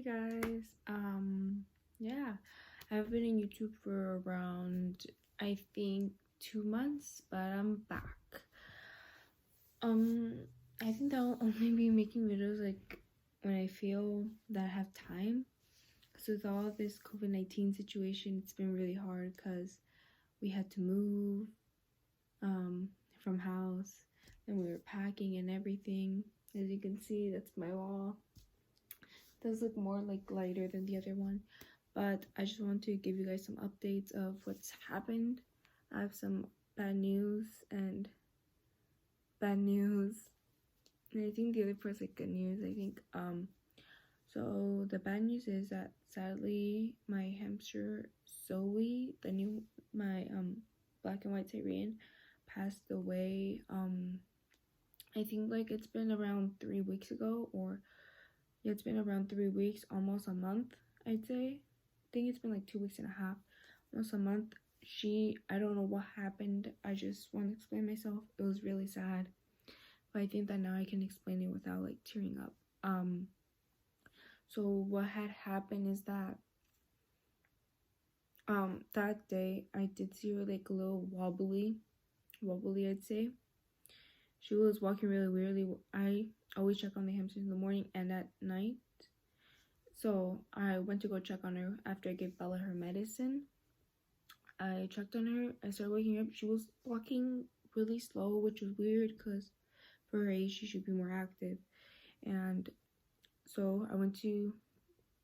Hey guys, yeah, I've been in YouTube for around, I think, 2 months, but I'm back. Um, I think that I'll only be making videos like when I feel that I have time. Because with all this COVID-19 situation, it's been really hard because we had to move um from house and we were packing and everything. As you can see, that's my wall. Does look more like lighter than the other one, but I just want to give you guys some updates of what's happened. I have some bad news and bad news, and I think the other part's like good news. I think so the bad news is that sadly my hamster Zoe, my black and white Syrian, passed away. I think like it's been around 3 weeks ago, or yeah, it's been around 3 weeks, almost a month, I'd say. I think it's been like 2 weeks and a half, almost a month. I don't know what happened. I just want to explain myself. It was really sad, but I think that now I can explain it without like tearing up. So what had happened is that that day I did see her like a little wobbly, I'd say. She was walking really weirdly. I always check on the hamsters in the morning and at night. So I went to go check on her after I gave Bella her medicine. I checked on her. I started waking up. She was walking really slow, which was weird because for her age, she should be more active. And so I went to,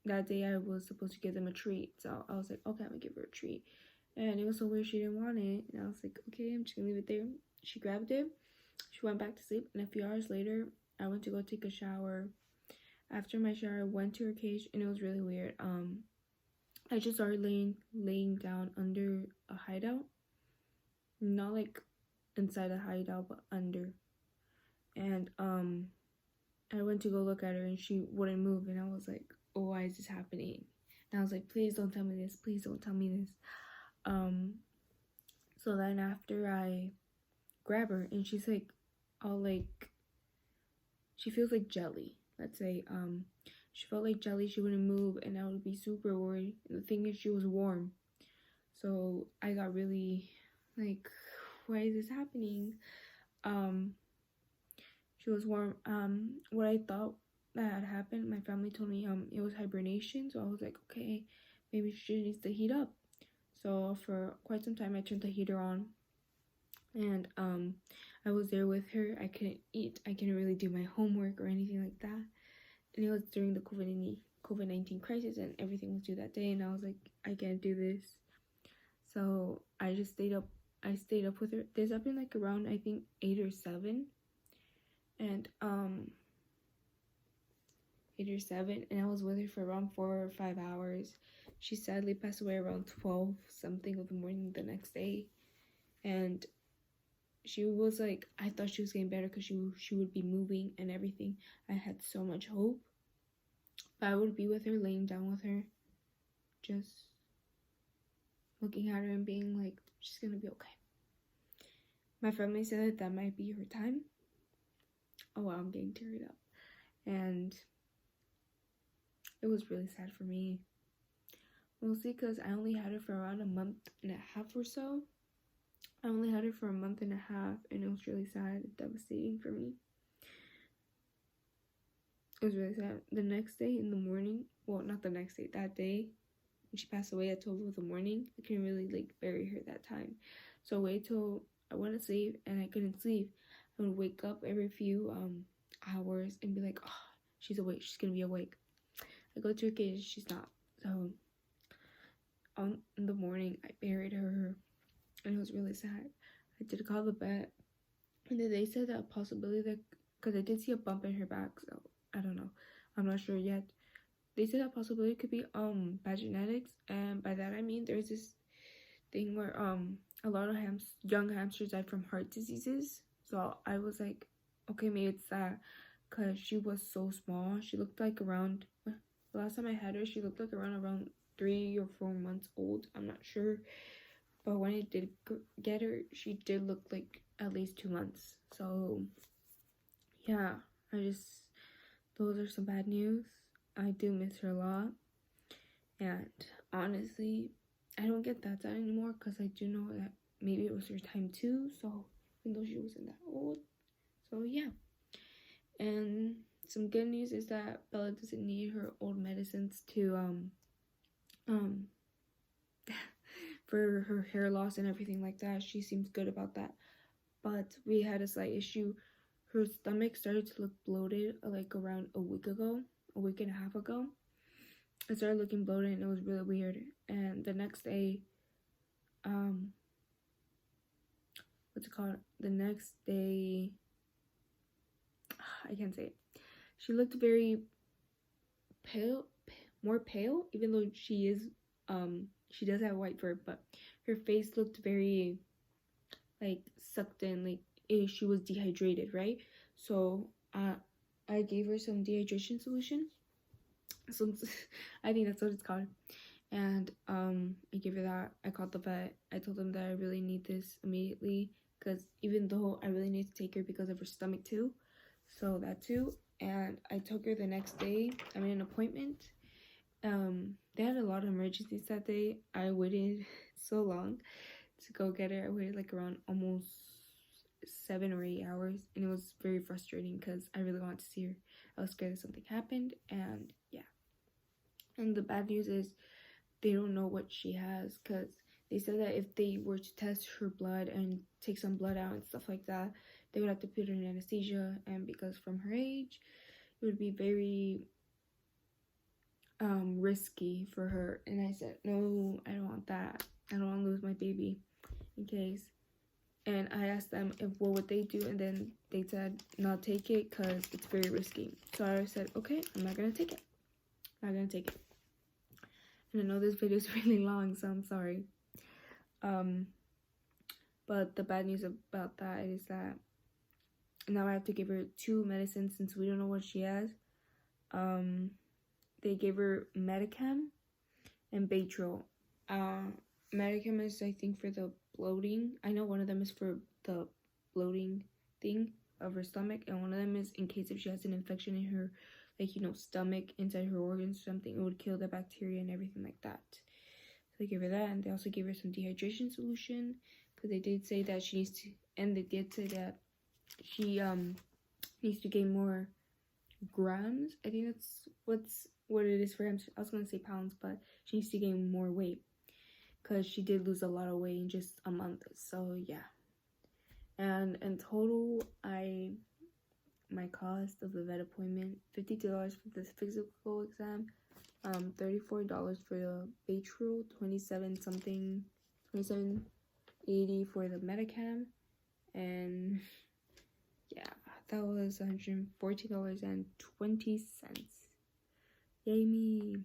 that day I was supposed to give them a treat. So I was like, okay, I'm gonna give her a treat. And it was so weird, she didn't want it. And I was like, okay, I'm just gonna leave it there. She grabbed it. She went back to sleep. And a few hours later, I went to go take a shower. After my shower, I went to her cage, and it was really weird. I just started laying down under a hideout, not like inside a hideout, but under. And I went to go look at her, and she wouldn't move, and I was like, oh, why is this happening? And I was like, please don't tell me this. Please don't tell me this. So then after I grab her, and she's like, all like, she feels like jelly. Let's say, she felt like jelly. She wouldn't move, and I would be super worried. And the thing is, she was warm, so I got really like, why is this happening? She was warm. What I thought that had happened, my family told me it was hibernation. So I was like, okay, maybe she needs to heat up. So for quite some time, I turned the heater on, and I was there with her. I couldn't eat. I couldn't really do my homework or anything like that. And it was during the COVID-19 crisis, and everything was due that day. And I was like, I can't do this. So I just stayed up. I stayed up with her. There's up in like around, I think, 8 or 7. And 8 or 7, and I was with her for around 4 or 5 hours. She sadly passed away around 12 something of the morning the next day. And she was like, I thought she was getting better because she would be moving and everything. I had so much hope. But I would be with her, laying down with her, just looking at her and being like, she's gonna be okay. My family said that might be her time. Oh wow, I'm getting teared up. And it was really sad for me. Mostly because I only had her for around a month and a half or so. I only had her for a month and a half, and it was really sad and devastating for me. It was really sad. The next day in the morning, well, not the next day, that day, when she passed away at 12 of the morning, I couldn't really like bury her that time. So I waited till I went to sleep, and I couldn't sleep. I would wake up every few hours and be like, oh, she's awake, she's gonna be awake. I go to her cage, she's not. So in the morning, I buried her, and it was really sad. I did call the vet, and then they said that a possibility that, because I did see a bump in her back, so I don't know. I'm not sure yet. They said that possibility could be bad genetics, and by that I mean there's this thing where a lot of young hamsters died from heart diseases. So I was like, okay, maybe it's that, because she was so small. She looked like around, the last time I had her, she looked like around 3 or 4 months old. I'm not sure, but when I did get her, she did look like at least 2 months. So yeah, those are some bad news. I do miss her a lot. And honestly, I don't get that sad anymore because I do know that maybe it was her time too. So even though she wasn't that old, so yeah. And some good news is that Bella doesn't need her old medicines to um for her hair loss and everything like that. She seems good about that. But we had a slight issue. Her stomach started to look bloated like around a week and a half ago. It started looking bloated and it was really weird. And the next day, what's it called? The next day, I can't say it. She looked very pale, more pale, even though she does have white fur, but her face looked very like sucked in, like she was dehydrated, right? So I gave her some dehydration solution. So I think that's what it's called. And I gave her that. I called the vet. I told them that I really need this immediately because even though I really need to take her because of her stomach too, so that too. And I took her the next day. I made an appointment. They had a lot of emergencies that day. I waited so long to go get her. I waited like around almost 7 or 8 hours, and it was very frustrating because I really wanted to see her. I was scared that something happened, and yeah. And the bad news is they don't know what she has because they said that if they were to test her blood and take some blood out and stuff like that, they would have to put her in anesthesia, and because from her age, it would be very risky for her. And I said, no, I don't want that. I don't want to lose my baby in case. And I asked them if what would they do, and then they said not take it because it's very risky. So I said, okay, I'm not gonna take it. I'm not gonna take it. And I know this video is really long, so I'm sorry. But the bad news about that is that now I have to give her 2 medicines since we don't know what she has. They gave her Medicam and Baytril. Medicam is, I think, for the bloating. I know one of them is for the bloating thing of her stomach, and one of them is in case if she has an infection in her, like, stomach, inside her organs or something, it would kill the bacteria and everything like that. So they gave her that, and they also gave her some dehydration solution because they did say that she needs to, and they did say that she needs to gain more grams. I think that's what it is for him. I was gonna say pounds, but she needs to gain more weight because she did lose a lot of weight in just a month. So yeah. And in total, my cost of the vet appointment, $52 for the physical exam, $34 for the Baytril, $27.80 for the Medicam, and yeah, that was $114.20. Yay me!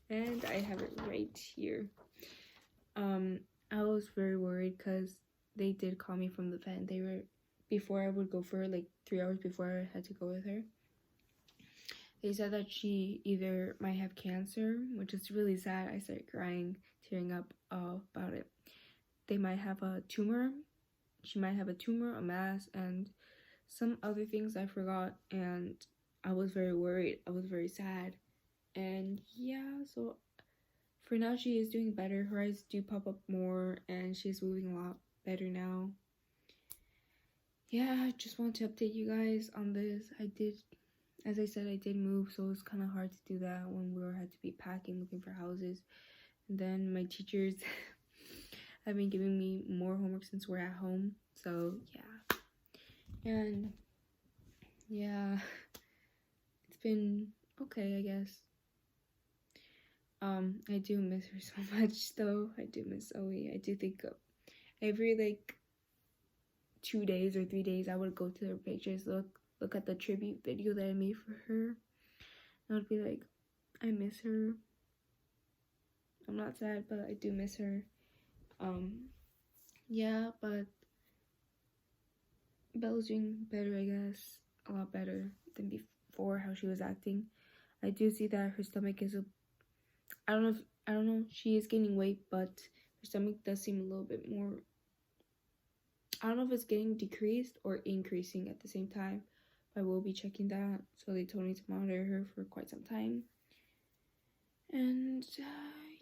And I have it right here. I was very worried because they did call me from the vet, and they were, before I would go for her, like 3 hours before I had to go with her, they said that she either might have cancer, which is really sad. I started crying, tearing up about it. They might have a tumor. She might have a tumor, a mass, and some other things I forgot, and I was very worried. I was very sad. And yeah, so for now she is doing better. Her eyes do pop up more, and she's moving a lot better now. Yeah, I just want to update you guys on this. As I said, I did move, so it was kind of hard to do that when we had to be packing, looking for houses. And then my teachers have been giving me more homework since we're at home. So yeah. And yeah, it's been okay, I guess. I do miss her so much though. I do miss Zoe. I do think every like 2 days or 3 days I would go to her pictures, look at the tribute video that I made for her. I would be like, I miss her. I'm not sad, but I do miss her. Yeah, but Bella's doing better, I guess. A lot better than before, how she was acting. I do see that her stomach is I don't know, she is gaining weight, but her stomach does seem a little bit more, I don't know if it's getting decreased or increasing at the same time. I will be checking that. So they told me to monitor her for quite some time. And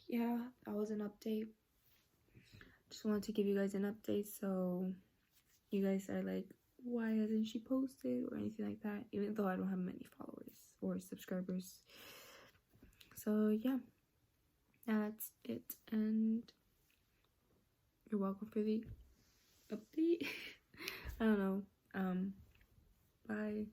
yeah, that was an update. Just wanted to give you guys an update, so you guys are like, why hasn't she posted or anything like that, even though I don't have many followers or subscribers. So yeah, that's it, and you're welcome for the update. I don't know. Bye.